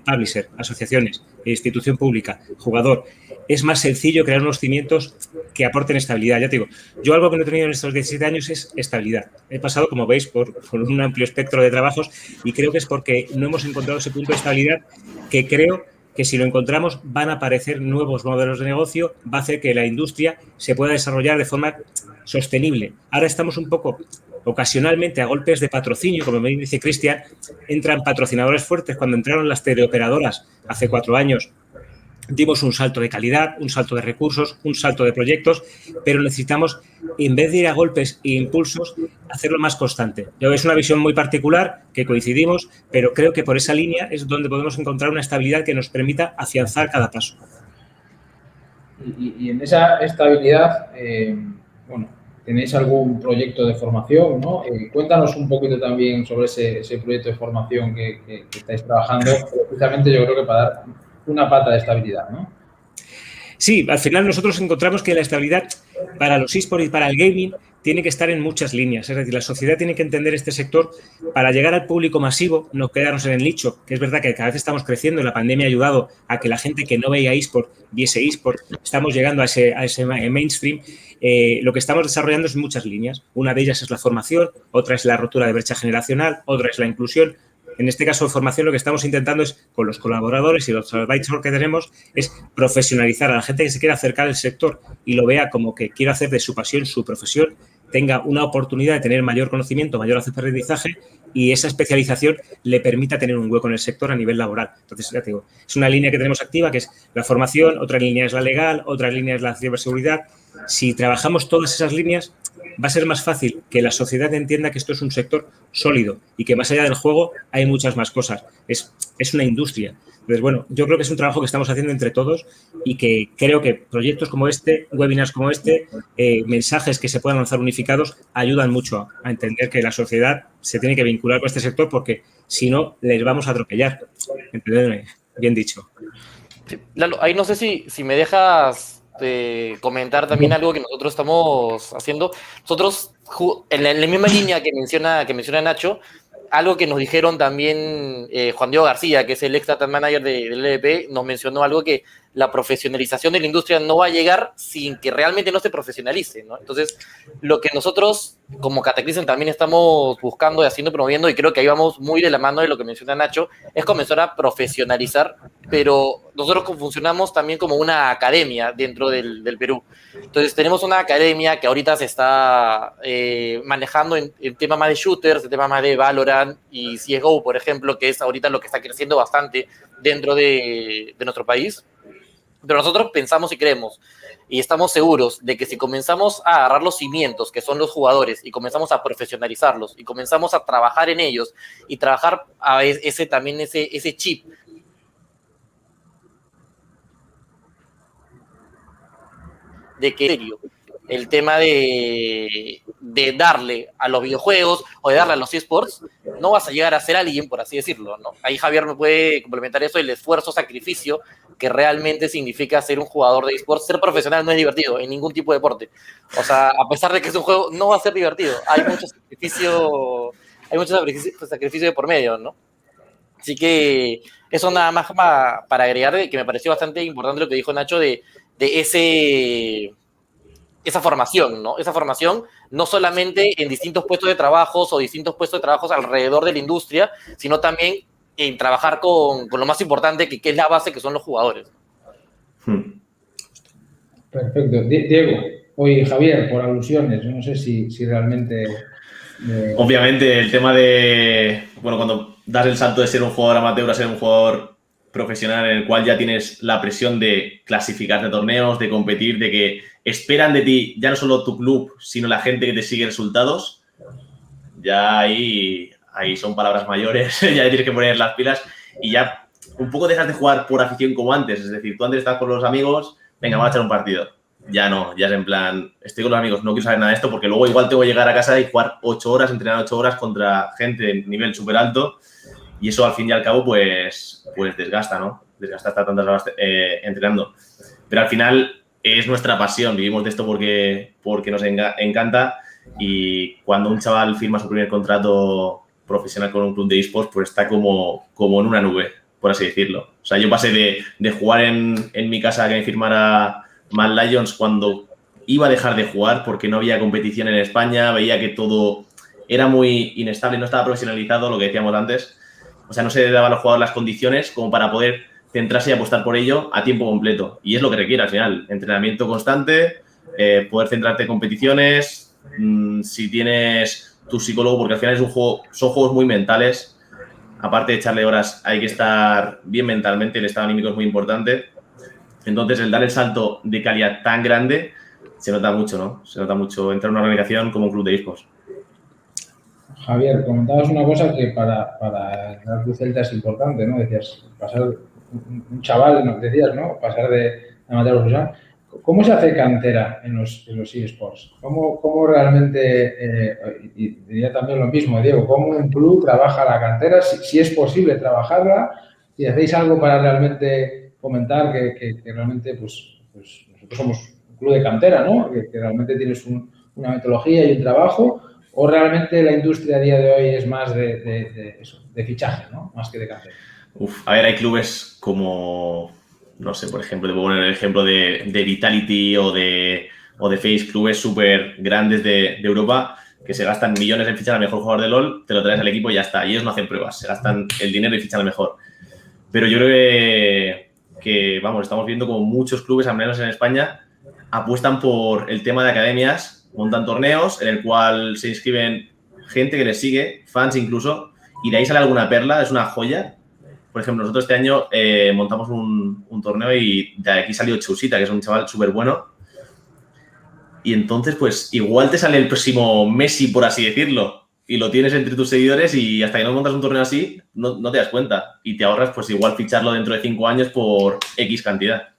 publisher, asociaciones, institución pública, jugador, es más sencillo crear unos cimientos que aporten estabilidad. Ya te digo, yo algo que no he tenido en estos 17 años es estabilidad. He pasado, como veis, por un amplio espectro de trabajos y creo que es porque no hemos encontrado ese punto de estabilidad que creo que si lo encontramos van a aparecer nuevos modelos de negocio, va a hacer que la industria se pueda desarrollar de forma sostenible. Ahora estamos un poco ocasionalmente a golpes de patrocinio, como me dice Cristian, entran patrocinadores fuertes. Cuando entraron las teleoperadoras hace 4 años, dimos un salto de calidad, un salto de recursos, un salto de proyectos, pero necesitamos, en vez de ir a golpes e impulsos, hacerlo más constante. Es una visión muy particular, que coincidimos, pero creo que por esa línea es donde podemos encontrar una estabilidad que nos permita afianzar cada paso. Y en esa estabilidad, bueno, tenéis algún proyecto de formación, ¿no? Cuéntanos un poquito también sobre ese proyecto de formación que estáis trabajando, precisamente yo creo que para dar una pata de estabilidad, ¿no? Sí, al final nosotros encontramos que la estabilidad para los eSports y para el gaming tiene que estar en muchas líneas. Es decir, la sociedad tiene que entender este sector para llegar al público masivo, no quedarnos en el nicho, que es verdad que cada vez estamos creciendo y la pandemia ha ayudado a que la gente que no veía eSports viese eSports. Estamos llegando a ese mainstream. Lo que estamos desarrollando es muchas líneas. Una de ellas es la formación, otra es la rotura de brecha generacional, otra es la inclusión. En este caso de formación lo que estamos intentando es, con los colaboradores y los advisors que tenemos, es profesionalizar a la gente que se quiera acercar al sector y lo vea como que quiere hacer de su pasión su profesión, tenga una oportunidad de tener mayor conocimiento, mayor aprendizaje y esa especialización le permita tener un hueco en el sector a nivel laboral. Entonces, ya te digo, es una línea que tenemos activa que es la formación, otra línea es la legal, otra línea es la ciberseguridad. Si trabajamos todas esas líneas, va a ser más fácil que la sociedad entienda que esto es un sector sólido y que más allá del juego hay muchas más cosas. Es una industria. Entonces, bueno, yo creo que es un trabajo que estamos haciendo entre todos y que creo que proyectos como este, webinars como este, mensajes que se puedan lanzar unificados ayudan mucho a entender que la sociedad se tiene que vincular con este sector porque si no, les vamos a atropellar. Entendedme, bien dicho. Sí, Lalo, ahí no sé si me dejas comentar también algo que nosotros estamos haciendo. Nosotros, en la misma línea que menciona Nacho, algo que nos dijeron también Juan Diego García, que es el ex data manager del LDP, nos mencionó algo que la profesionalización de la industria no va a llegar sin que realmente no se profesionalice, ¿no? Entonces, lo que nosotros como Cataclysm también estamos buscando y haciendo, promoviendo, y creo que ahí vamos muy de la mano de lo que menciona Nacho, es comenzar a profesionalizar, pero nosotros funcionamos también como una academia dentro del Perú. Entonces, tenemos una academia que ahorita se está manejando en tema más de shooters, en tema más de Valorant y CSGO, por ejemplo, que es ahorita lo que está creciendo bastante dentro de nuestro país. Pero nosotros pensamos y creemos y estamos seguros de que si comenzamos a agarrar los cimientos que son los jugadores y comenzamos a profesionalizarlos y comenzamos a trabajar en ellos y trabajar a ese chip de que serio el tema de darle a los videojuegos o de darle a los eSports, no vas a llegar a ser alguien, por así decirlo, ¿no? Ahí Javier me puede complementar eso, el esfuerzo, sacrificio que realmente significa ser un jugador de eSports. Ser profesional no es divertido en ningún tipo de deporte. O sea, a pesar de que es un juego, no va a ser divertido. Hay mucho sacrificio de por medio, ¿no? Así que eso nada más para agregar, que me pareció bastante importante lo que dijo Nacho de esa formación, ¿no? Esa formación no solamente en distintos puestos de trabajos o distintos puestos de trabajos alrededor de la industria, sino también en trabajar con lo más importante que es la base, que son los jugadores. Perfecto. Diego, oye, Javier, por alusiones, no sé si realmente... Obviamente, el tema de, bueno, cuando das el salto de ser un jugador amateur a ser un jugador profesional en el cual ya tienes la presión de clasificar de torneos, de competir, de que esperan de ti ya no solo tu club, sino la gente que te sigue resultados, ya ahí son palabras mayores, ya tienes que poner las pilas y ya un poco dejas de jugar por afición como antes, es decir, tú antes estás con los amigos, venga, vamos a echar un partido. Ya no, ya es en plan, estoy con los amigos, no quiero saber nada de esto porque luego igual tengo que llegar a casa y jugar 8 horas, entrenar 8 horas contra gente de nivel súper alto y eso al fin y al cabo pues desgasta, ¿no? Desgasta estar tantas horas entrenando. Pero al final es nuestra pasión, vivimos de esto porque nos encanta y cuando un chaval firma su primer contrato profesional con un club de eSports, pues está como en una nube, por así decirlo. O sea, yo pasé de jugar en mi casa a que me firmara Mad Lions cuando iba a dejar de jugar porque no había competición en España, veía que todo era muy inestable, no estaba profesionalizado, lo que decíamos antes. O sea, no se le daban a los jugadores las condiciones como para poder centrarse y apostar por ello a tiempo completo. Y es lo que requiere al final, entrenamiento constante, poder centrarte en competiciones, si tienes tu psicólogo, porque al final es un juego, son juegos muy mentales. Aparte de echarle horas, hay que estar bien mentalmente, el estado anímico es muy importante. Entonces, el dar el salto de calidad tan grande se nota mucho, ¿no? Se nota mucho entrar en una organización como un club de eSports. Javier, comentabas una cosa que para el Club Celta es importante, ¿no? Decías, pasar un chaval, ¿no? Decías, ¿no? Pasar de amateur a profesional. ¿Cómo se hace cantera en los eSports? ¿Cómo realmente, y diría también lo mismo, Diego, cómo un club trabaja la cantera, si es posible trabajarla, si hacéis algo para realmente comentar que realmente, pues nosotros somos un club de cantera, ¿no? Que realmente tienes una metodología y un trabajo, o realmente la industria a día de hoy es más de fichaje, ¿no? Más que de cantera. A ver, hay clubes como, no sé, por ejemplo, te puedo poner el ejemplo de Vitality o de FaZe, clubes súper grandes de Europa que se gastan millones en fichar al mejor jugador de LoL, te lo traes al equipo y ya está. Y ellos no hacen pruebas, se gastan el dinero y fichan al mejor. Pero yo creo que vamos, estamos viendo como muchos clubes, al menos en España, apuestan por el tema de academias, montan torneos en el cual se inscriben gente que les sigue, fans incluso, y de ahí sale alguna perla, es una joya. Por ejemplo, nosotros este año montamos un torneo y de aquí salió Chusita, que es un chaval súper bueno. Y entonces, pues, igual te sale el próximo Messi, por así decirlo, y lo tienes entre tus seguidores y hasta que no montas un torneo así, no te das cuenta. Y te ahorras, pues, igual ficharlo dentro de 5 años por X cantidad.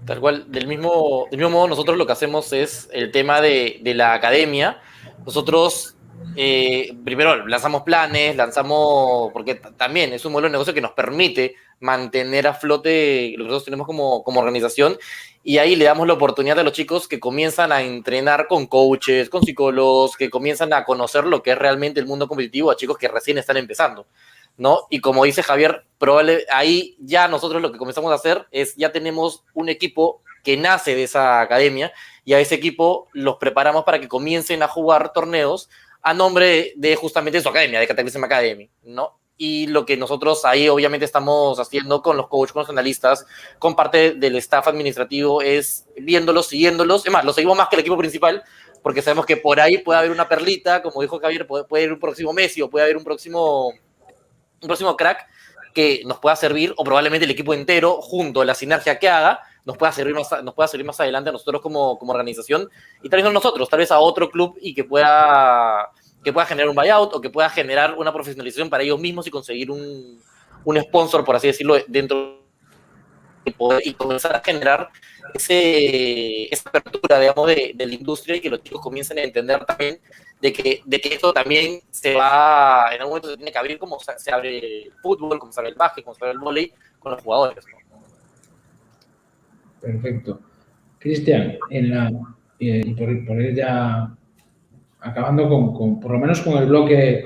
Tal cual, del mismo modo, nosotros lo que hacemos es el tema de la academia. Nosotros primero lanzamos planes, porque también es un modelo de negocio que nos permite mantener a flote lo que nosotros tenemos como organización, y ahí le damos la oportunidad a los chicos que comienzan a entrenar con coaches, con psicólogos, que comienzan a conocer lo que es realmente el mundo competitivo a chicos que recién están empezando, ¿no? Y como dice Javier, ahí ya nosotros lo que comenzamos a hacer es, ya tenemos un equipo que nace de esa academia, y a ese equipo los preparamos para que comiencen a jugar torneos a nombre de justamente su academia, de Cataclysm Academy, ¿no? Y lo que nosotros ahí obviamente estamos haciendo con los coaches, con los analistas, con parte del staff administrativo, es viéndolos, siguiéndolos. Es más, los seguimos más que el equipo principal, porque sabemos que por ahí puede haber una perlita, como dijo Javier, puede haber un próximo Messi o puede haber un próximo crack que nos pueda servir, o probablemente el equipo entero, junto a la sinergia que haga, nos pueda servir más adelante a nosotros como organización, y tal vez no nosotros, tal vez a otro club, y que pueda generar un buyout o que pueda generar una profesionalización para ellos mismos y conseguir un sponsor, por así decirlo, dentro y comenzar a generar esa apertura, digamos, de la industria, y que los chicos comiencen a entender también de que esto también en algún momento se tiene que abrir, como se abre el fútbol, como se abre el básquet, como se abre el vóley con los jugadores, ¿no? Perfecto. Cristian, y por ir ya acabando por lo menos con el bloque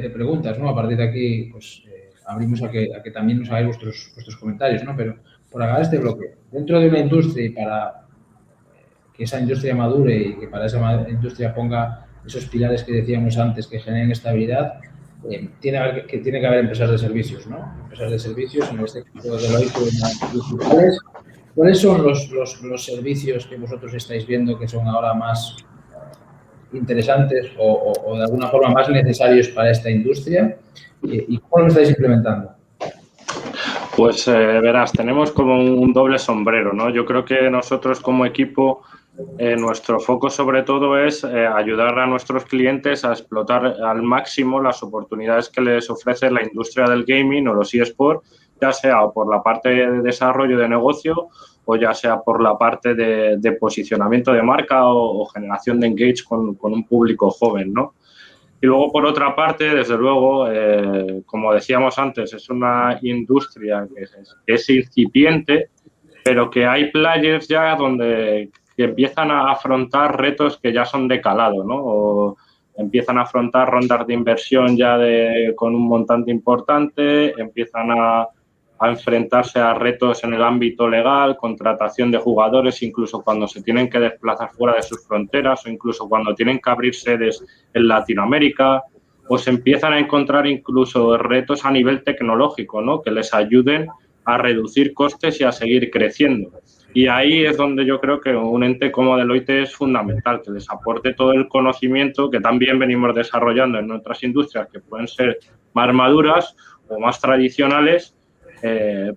de preguntas, ¿no? A partir de aquí, pues abrimos a que también nos hagáis vuestros comentarios, ¿no? Pero por acabar este bloque, dentro de una industria, y para que esa industria madure y que para esa industria ponga esos pilares que decíamos antes, que generen estabilidad, tiene que haber empresas de servicios, ¿no? Empresas de servicios, en este caso de Deloitte, digitales. ¿Cuáles son los servicios que vosotros estáis viendo que son ahora más interesantes o de alguna forma más necesarios para esta industria, y cómo lo estáis implementando? Pues verás, tenemos como un doble sombrero, ¿no? Yo creo que nosotros como equipo, nuestro foco sobre todo es ayudar a nuestros clientes a explotar al máximo las oportunidades que les ofrece la industria del gaming o los eSports, ya sea por la parte de desarrollo de negocio o ya sea por la parte de posicionamiento de marca o generación de engage con un público joven, ¿no? Y luego, por otra parte, desde luego, como decíamos antes, es una industria que es incipiente, pero que hay players ya que empiezan a afrontar retos que ya son de calado, ¿no? empiezan a afrontar rondas de inversión ya con un montante importante, empiezan a enfrentarse a retos en el ámbito legal, contratación de jugadores, incluso cuando se tienen que desplazar fuera de sus fronteras o incluso cuando tienen que abrir sedes en Latinoamérica, o se empiezan a encontrar incluso retos a nivel tecnológico, ¿no? Que les ayuden a reducir costes y a seguir creciendo. Y ahí es donde yo creo que un ente como Deloitte es fundamental, que les aporte todo el conocimiento que también venimos desarrollando en otras industrias que pueden ser más maduras o más tradicionales,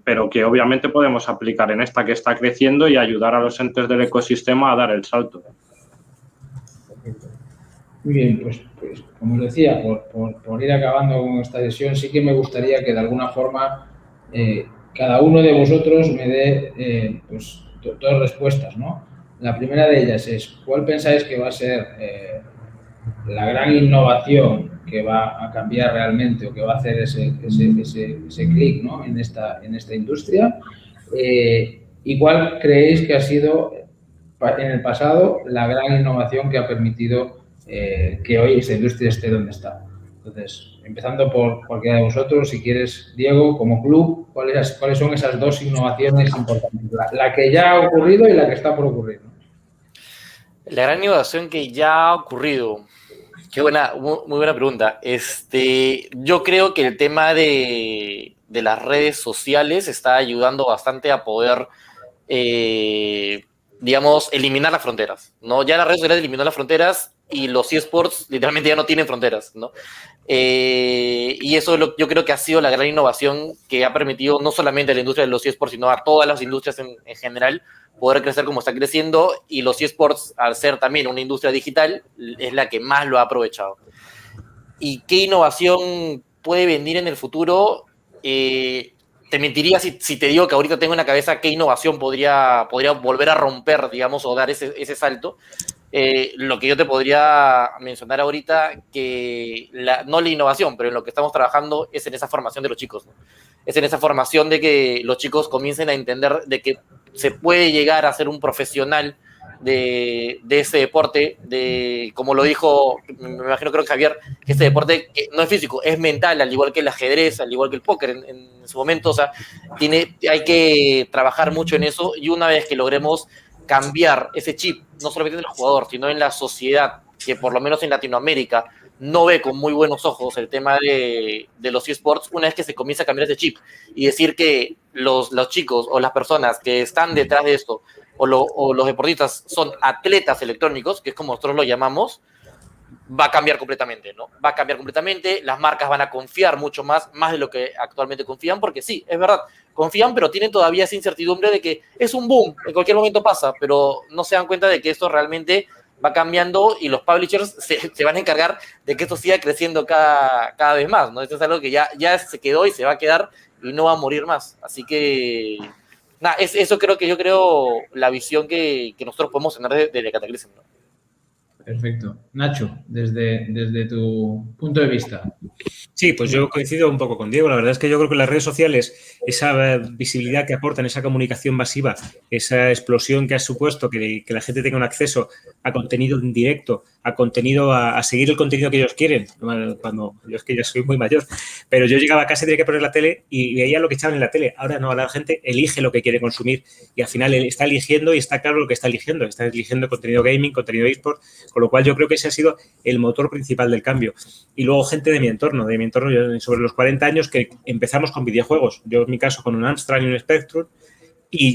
pero que obviamente podemos aplicar en esta que está creciendo y ayudar a los entes del ecosistema a dar el salto. Muy bien, pues como os decía, por ir acabando con esta sesión, sí que me gustaría que de alguna forma cada uno de vosotros me dé pues, dos respuestas, ¿no? La primera de ellas es, ¿cuál pensáis que va a ser la gran innovación que va a cambiar realmente o que va a hacer ese clic, ¿no? en esta industria? ¿Y cuál creéis que ha sido en el pasado la gran innovación que ha permitido que hoy esta industria esté donde está? Entonces, empezando por cualquiera de vosotros, si quieres, Diego, como club, ¿cuáles son esas dos innovaciones importantes? La que ya ha ocurrido y la que está por ocurrir, ¿no? La gran innovación que ya ha ocurrido. Qué buena, muy buena pregunta. Yo creo que el tema de las redes sociales está ayudando bastante a poder, digamos, eliminar las fronteras, ¿no? Ya las redes sociales eliminó las fronteras y los eSports literalmente ya no tienen fronteras, ¿no? Y eso yo creo que ha sido la gran innovación que ha permitido no solamente a la industria de los eSports, sino a todas las industrias en general poder crecer como está creciendo, y los eSports, al ser también una industria digital, es la que más lo ha aprovechado. ¿Y qué innovación puede venir en el futuro? Te mentiría si te digo que ahorita tengo en la cabeza qué innovación podría volver a romper, digamos, o dar ese salto. Lo que yo te podría mencionar ahorita, que no la innovación, pero en lo que estamos trabajando es en esa formación de los chicos, ¿no? Es en esa formación de que los chicos comiencen a entender de que se puede llegar a ser un profesional de ese deporte, como lo dijo, me imagino, creo que Javier, que este deporte que no es físico, es mental, al igual que el ajedrez, al igual que el póker en su momento. O sea, hay que trabajar mucho en eso, y una vez que logremos cambiar ese chip, no solamente en el jugador, sino en la sociedad, que por lo menos en Latinoamérica no ve con muy buenos ojos el tema de los eSports, una vez que se comienza a cambiar ese chip y decir que los chicos o las personas que están detrás de esto o los deportistas son atletas electrónicos, que es como nosotros lo llamamos, va a cambiar completamente, ¿no? Va a cambiar completamente, las marcas van a confiar mucho más de lo que actualmente confían, porque sí, es verdad, confían, pero tienen todavía esa incertidumbre de que es un boom, en cualquier momento pasa, pero no se dan cuenta de que esto realmente va cambiando, y los publishers se van a encargar de que esto siga creciendo cada vez más, ¿no? Esto es algo que ya se quedó y se va a quedar y no va a morir más. Así que, nada, eso yo creo la visión que nosotros podemos tener de Cataclysm, ¿no? Perfecto. Nacho, desde tu punto de vista. Sí, pues yo coincido un poco con Diego. La verdad es que yo creo que las redes sociales, esa visibilidad que aportan, esa comunicación masiva, esa explosión que ha supuesto que la gente tenga un acceso a contenido en directo, a contenido, a seguir el contenido que ellos quieren. Cuando yo es que ya soy muy mayor, pero yo llegaba a casa y tenía que poner la tele y veía lo que echaban en la tele. Ahora no, la gente elige lo que quiere consumir y al final está eligiendo, y está claro lo que está eligiendo. Está eligiendo contenido gaming, contenido eSport, con lo cual yo creo que ese ha sido el motor principal del cambio. Y luego gente de mi entorno, yo sobre los 40 años, que empezamos con videojuegos. Yo en mi caso con un Amstrad y un Spectrum,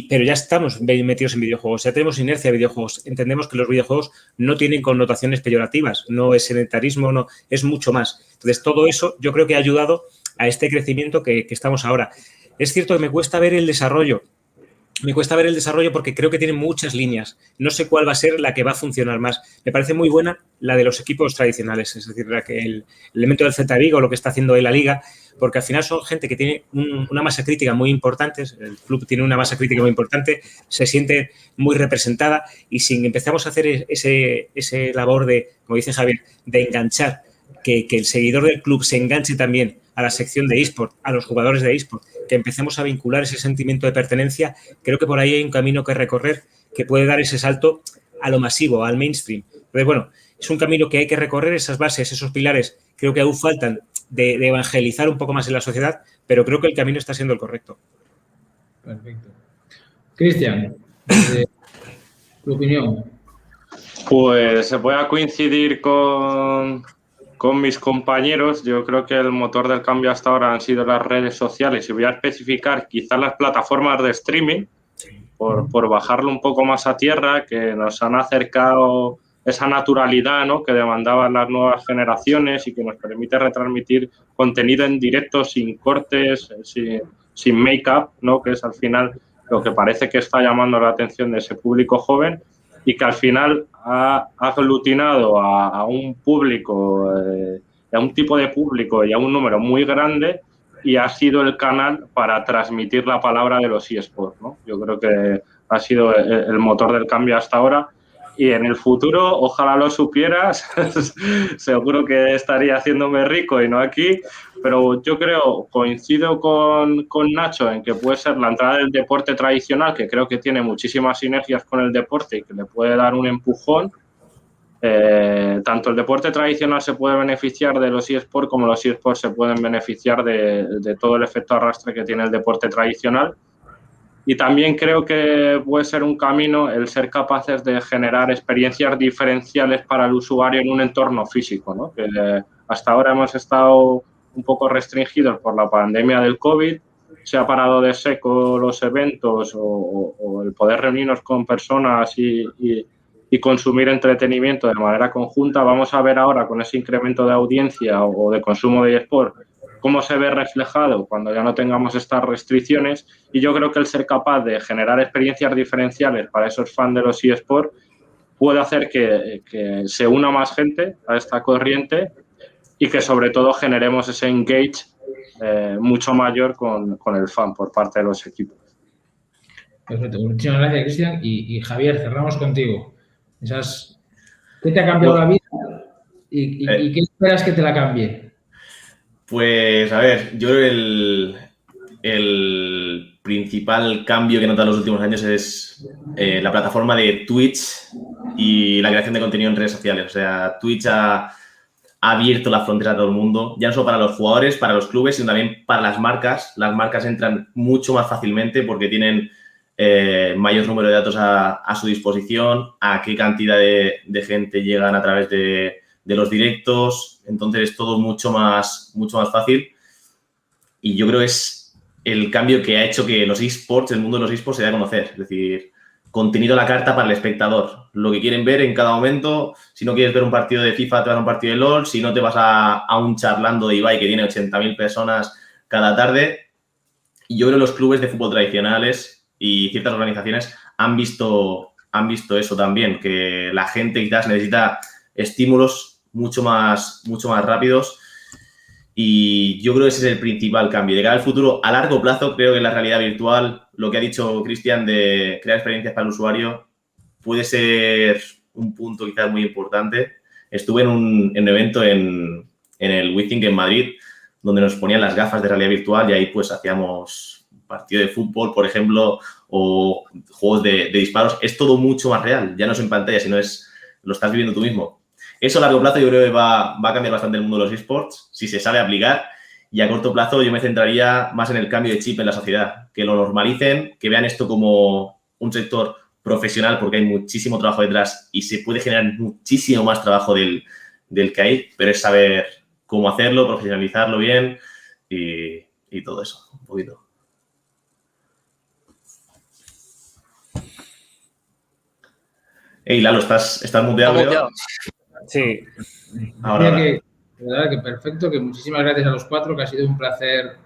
pero ya estamos metidos en videojuegos, ya tenemos inercia de videojuegos. Entendemos que los videojuegos no tienen connotaciones peyorativas, no es sedentarismo, no, es mucho más. Entonces, todo eso yo creo que ha ayudado a este crecimiento que estamos ahora. Es cierto que me cuesta ver el desarrollo. Me cuesta ver el desarrollo porque creo que tiene muchas líneas. No sé cuál va a ser la que va a funcionar más. Me parece muy buena la de los equipos tradicionales, es decir, el elemento del Celta de Vigo, lo que está haciendo hoy la Liga, porque al final son gente que tiene una masa crítica muy importante, el club tiene una masa crítica muy importante, se siente muy representada, y si empezamos a hacer ese labor de, como dice Javier, de enganchar, que el seguidor del club se enganche también a la sección de eSport, a los jugadores de eSport, que empecemos a vincular ese sentimiento de pertenencia, creo que por ahí hay un camino que recorrer que puede dar ese salto a lo masivo, al mainstream. Entonces, bueno, es un camino que hay que recorrer, esas bases, esos pilares, creo que aún faltan de evangelizar un poco más en la sociedad, pero creo que el camino está siendo el correcto. Perfecto. Cristian, tu opinión. Pues voy a coincidir con mis compañeros. Yo creo que el motor del cambio hasta ahora han sido las redes sociales y voy a especificar quizás las plataformas de streaming por bajarlo un poco más a tierra, que nos han acercado esa naturalidad, ¿no?, que demandaban las nuevas generaciones y que nos permite retransmitir contenido en directo sin cortes, sin make-up, ¿no?, que es al final lo que parece que está llamando la atención de ese público joven y que al final ha aglutinado a un público, a un tipo de público y a un número muy grande y ha sido el canal para transmitir la palabra de los eSports, ¿no? Yo creo que ha sido el motor del cambio hasta ahora. Y en el futuro, ojalá lo supieras, seguro que estaría haciéndome rico y no aquí, pero yo creo, coincido con Nacho en que puede ser la entrada del deporte tradicional, que creo que tiene muchísimas sinergias con el deporte y que le puede dar un empujón. Tanto el deporte tradicional se puede beneficiar de los eSports como los eSports se pueden beneficiar de todo el efecto arrastre que tiene el deporte tradicional. Y también creo que puede ser un camino el ser capaces de generar experiencias diferenciales para el usuario en un entorno físico, ¿no? Que hasta ahora hemos estado un poco restringidos por la pandemia del COVID, se ha parado de seco los eventos o el poder reunirnos con personas y consumir entretenimiento de manera conjunta. Vamos a ver ahora con ese incremento de audiencia o de consumo de eSport cómo se ve reflejado cuando ya no tengamos estas restricciones, y yo creo que el ser capaz de generar experiencias diferenciales para esos fans de los eSports puede hacer que se una más gente a esta corriente y que sobre todo generemos ese engage mucho mayor con el fan por parte de los equipos. Perfecto. Muchísimas gracias, Cristian. Y Javier, cerramos contigo. ¿Qué te ha cambiado la vida y qué esperas que te la cambie? Pues, a ver, yo el principal cambio que he notado en los últimos años es la plataforma de Twitch y la creación de contenido en redes sociales. O sea, Twitch ha abierto la frontera a todo el mundo, ya no solo para los jugadores, para los clubes, sino también para las marcas. Las marcas entran mucho más fácilmente porque tienen mayor número de datos a su disposición, a qué cantidad de gente llegan a través de los directos. Entonces es todo mucho más fácil y yo creo que es el cambio que ha hecho que los eSports, el mundo de los eSports se dé a conocer. Es decir, contenido a la carta para el espectador, lo que quieren ver en cada momento. Si no quieres ver un partido de FIFA, te vas a un partido de LOL. Si no, te vas a un charlando de Ibai que tiene 80.000 personas cada tarde. Y yo creo que los clubes de fútbol tradicionales y ciertas organizaciones han visto eso también, que la gente quizás necesita estímulos mucho más rápidos, y yo creo que ese es el principal cambio. De cara al futuro, a largo plazo, creo que la realidad virtual, lo que ha dicho Cristian de crear experiencias para el usuario, puede ser un punto quizás muy importante. Estuve en un evento en el WeThink en Madrid, donde nos ponían las gafas de realidad virtual y ahí pues hacíamos un partido de fútbol, por ejemplo, o juegos de disparos. Es todo mucho más real, ya no es en pantalla, sino lo estás viviendo tú mismo. Eso a largo plazo yo creo que va a cambiar bastante el mundo de los eSports, si se sabe aplicar, y a corto plazo yo me centraría más en el cambio de chip en la sociedad, que lo normalicen, que vean esto como un sector profesional, porque hay muchísimo trabajo detrás y se puede generar muchísimo más trabajo del que hay, pero es saber cómo hacerlo, profesionalizarlo bien y todo eso, un poquito. Hey, Lalo, ¿estás muteado? Sí. Ahora. De verdad que perfecto, que muchísimas gracias a los cuatro, que ha sido un placer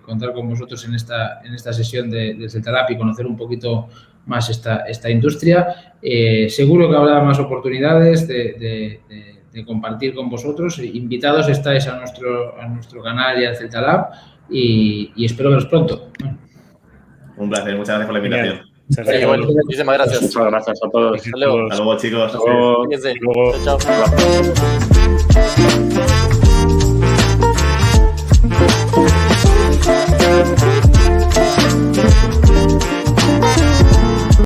contar con vosotros en esta sesión de Celta Lab y conocer un poquito más esta industria. Seguro que habrá más oportunidades de compartir con vosotros. Invitados estáis a nuestro canal y al Celta Lab y espero veros pronto. Un placer, muchas gracias por la invitación. Muchísimas gracias. Muchas gracias a todos. Hasta luego. Hasta luego, chicos. Hasta luego. Chao. Chao.